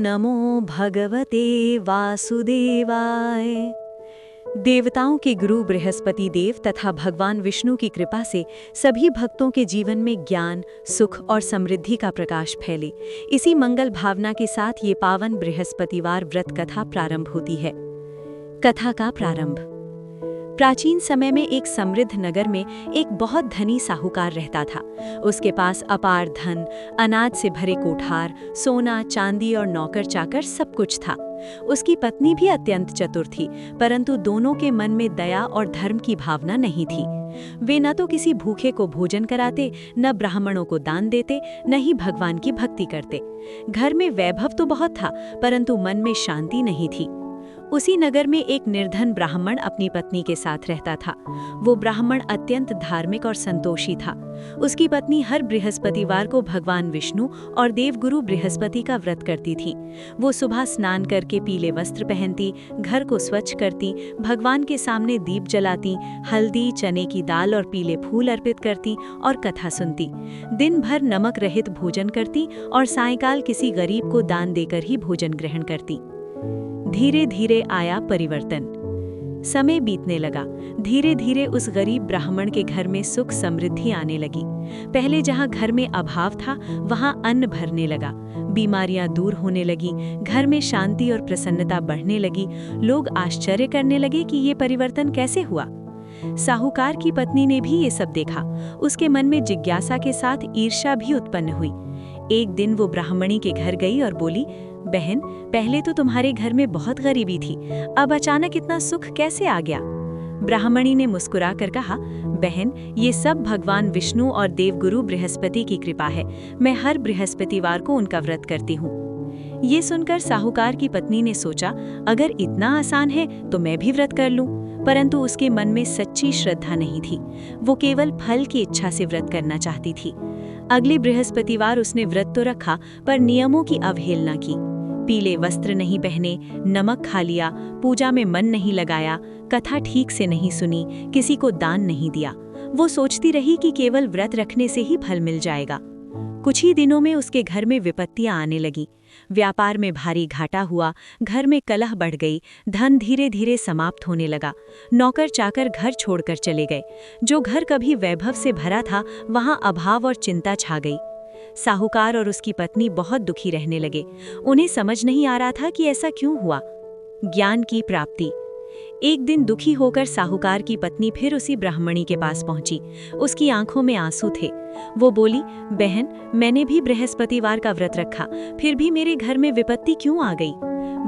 नमो भगवते वासुदेवाय। देवताओं के गुरु बृहस्पति देव तथा भगवान विष्णु की कृपा से सभी भक्तों के जीवन में ज्ञान, सुख और समृद्धि का प्रकाश फैले। इसी मंगल भावना के साथ ये पावन बृहस्पतिवार व्रत कथा प्रारंभ होती है। कथा का प्रारंभ। प्राचीन समय में एक समृद्ध नगर में एक बहुत धनी साहूकार रहता था। उसके पास अपार धन, अनाज से भरे कोठार, सोना, चांदी और नौकर चाकर सब कुछ था। उसकी पत्नी भी अत्यंत चतुर थी, परंतु दोनों के मन में दया और धर्म की भावना नहीं थी। वे न तो किसी भूखे को भोजन कराते, न ब्राह्मणों को दान देते, न ही भगवान की भक्ति करते। घर में वैभव तो बहुत था, परंतु मन में शांति नहीं थी। उसी नगर में एक निर्धन ब्राह्मण अपनी पत्नी के साथ रहता था। वो ब्राह्मण अत्यंत धार्मिक और संतोषी था। उसकी पत्नी हर बृहस्पतिवार को भगवान विष्णु और देवगुरु बृहस्पति का व्रत करती थी। वो सुबह स्नान करके पीले वस्त्र पहनती, घर को स्वच्छ करती, भगवान के सामने दीप जलाती, हल्दी, चने की दाल और पीले फूल अर्पित करती और कथा सुनती। दिन भर नमक रहित भोजन करती और सायंकाल किसी गरीब को दान देकर ही भोजन ग्रहण करती। धीरे धीरे आया परिवर्तन। समय बीतने लगा। धीरे धीरे उस गरीब ब्राह्मण के घर में सुख समृद्धि आने लगी। पहले जहां घर में अभाव था, वहां अन्न भरने लगा। बीमारियां दूर होने लगी, घर में शांति और प्रसन्नता बढ़ने लगी। लोग आश्चर्य करने लगे कि ये परिवर्तन कैसे हुआ। साहूकार की पत्नी ने भी ये सब देखा। उसके मन में जिज्ञासा के साथ ईर्ष्या भी उत्पन्न हुई। एक दिन वो ब्राह्मणी के घर गई और बोली, बहन, पहले तो तुम्हारे घर में बहुत गरीबी थी, अब अचानक इतना सुख कैसे आ गया? ब्राह्मणी ने मुस्कुराकर कहा, बहन, ये सब भगवान विष्णु और देवगुरु बृहस्पति की कृपा है। मैं हर बृहस्पतिवार को उनका व्रत करती हूँ। ये सुनकर साहूकार की पत्नी ने सोचा, अगर इतना आसान है तो मैं भी व्रत कर लूं। परंतु उसके मन में सच्ची श्रद्धा नहीं थी। वो केवल फल की इच्छा से व्रत करना चाहती थी। अगले बृहस्पतिवार उसने व्रत तो रखा, पर नियमों की अवहेलना की। पीले वस्त्र नहीं पहने, नमक खा लिया, पूजा में मन नहीं लगाया, कथा ठीक से नहीं सुनी, किसी को दान नहीं दिया। वो सोचती रही कि केवल व्रत रखने से ही फल मिल जाएगा। कुछ ही दिनों में उसके घर में विपत्तियां आने लगीं। व्यापार में भारी घाटा हुआ, घर में कलह बढ़ गई, धन धीरे धीरे समाप्त होने लगा। नौकर चाकर घर छोड़कर चले गए। जो घर कभी वैभव से भरा था, वहां अभाव और चिंता छा गई। साहूकार और उसकी पत्नी बहुत दुखी रहने लगे। उन्हें समझ नहीं आ रहा था कि ऐसा क्यों हुआ। ज्ञान की प्राप्ति। एक दिन दुखी होकर साहूकार की पत्नी फिर उसी ब्राह्मणी के पास पहुंची। उसकी आंखों में आंसू थे। वो बोली, बहन, मैंने भी बृहस्पतिवार का व्रत रखा, फिर भी मेरे घर में विपत्ति क्यों आ गई?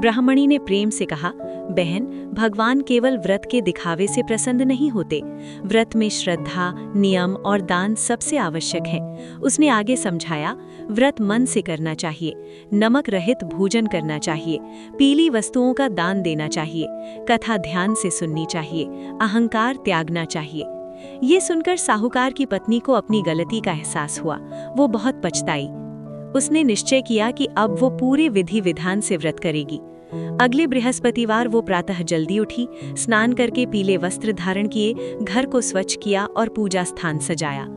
ब्राह्मणी ने प्रेम से कहा, बहन, भगवान केवल व्रत के दिखावे से प्रसन्न नहीं होते। व्रत में श्रद्धा, नियम और दान सबसे आवश्यक है। उसने आगे समझाया, व्रत मन से करना चाहिए, नमक रहित भोजन करना चाहिए, पीली वस्तुओं का दान देना चाहिए, कथा ध्यान से सुननी चाहिए, अहंकार त्यागना चाहिए। ये सुनकर साहूकार की पत्नी को अपनी गलती का एहसास हुआ। वो बहुत पछताई। उसने निश्चय किया कि अब वो पूरे विधि विधान से व्रत करेगी। अगले बृहस्पतिवार वो प्रातः जल्दी उठी, स्नान करके पीले वस्त्र धारण किए, घर को स्वच्छ किया और पूजा स्थान सजाया।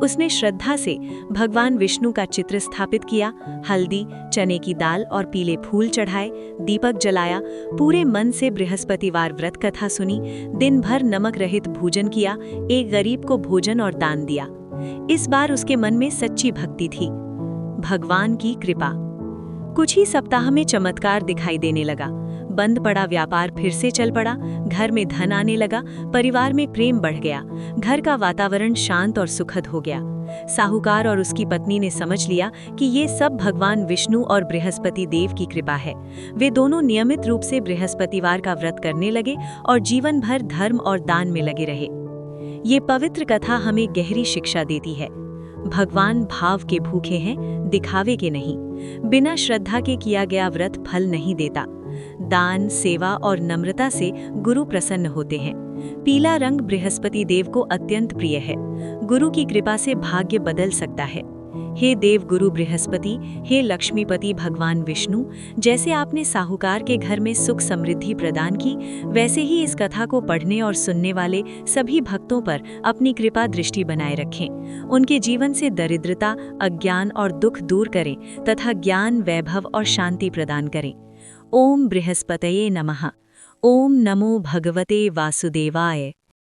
उसने श्रद्धा से भगवान विष्णु का चित्र स्थापित किया, हल्दी, चने की दाल और पीले फूल चढ़ाए, दीपक जलाया, पूरे मन से बृहस्पतिवार व्रत कथा सुनी, दिन भर नमक रहित भोजन किया, एक गरीब को भोजन और दान दिया। इस बार उसके मन में सच्ची भक्ति थी। भगवान की कृपा। कुछ ही सप्ताह में चमत्कार दिखाई देने लगा। बंद पड़ा व्यापार फिर से चल पड़ा, घर में धन आने लगा, परिवार में प्रेम बढ़ गया, घर का वातावरण शांत और सुखद हो गया। साहूकार और उसकी पत्नी ने समझ लिया कि ये सब भगवान विष्णु और बृहस्पति देव की कृपा है। वे दोनों नियमित रूप से बृहस्पतिवार का व्रत करने लगे और जीवन भर धर्म और दान में लगे रहे। ये पवित्र कथा हमें गहरी शिक्षा देती है। भगवान भाव के भूखे हैं, दिखावे के नहीं। बिना श्रद्धा के किया गया व्रत फल नहीं देता। दान, सेवा और नम्रता से गुरु प्रसन्न होते हैं। पीला रंग बृहस्पति देव को अत्यंत प्रिय है। गुरु की कृपा से भाग्य बदल सकता है। हे देव गुरु बृहस्पति, हे लक्ष्मीपति भगवान विष्णु, जैसे आपने साहूकार के घर में सुख समृद्धि प्रदान की, वैसे ही इस कथा को पढ़ने और सुनने वाले सभी भक्तों पर अपनी कृपा दृष्टि बनाए रखें। उनके जीवन से दरिद्रता, अज्ञान और दुख दूर करें तथा ज्ञान, वैभव और शांति प्रदान करें। ओम बृहस्पतये नमः। ओम नमो भगवते वासुदेवाय।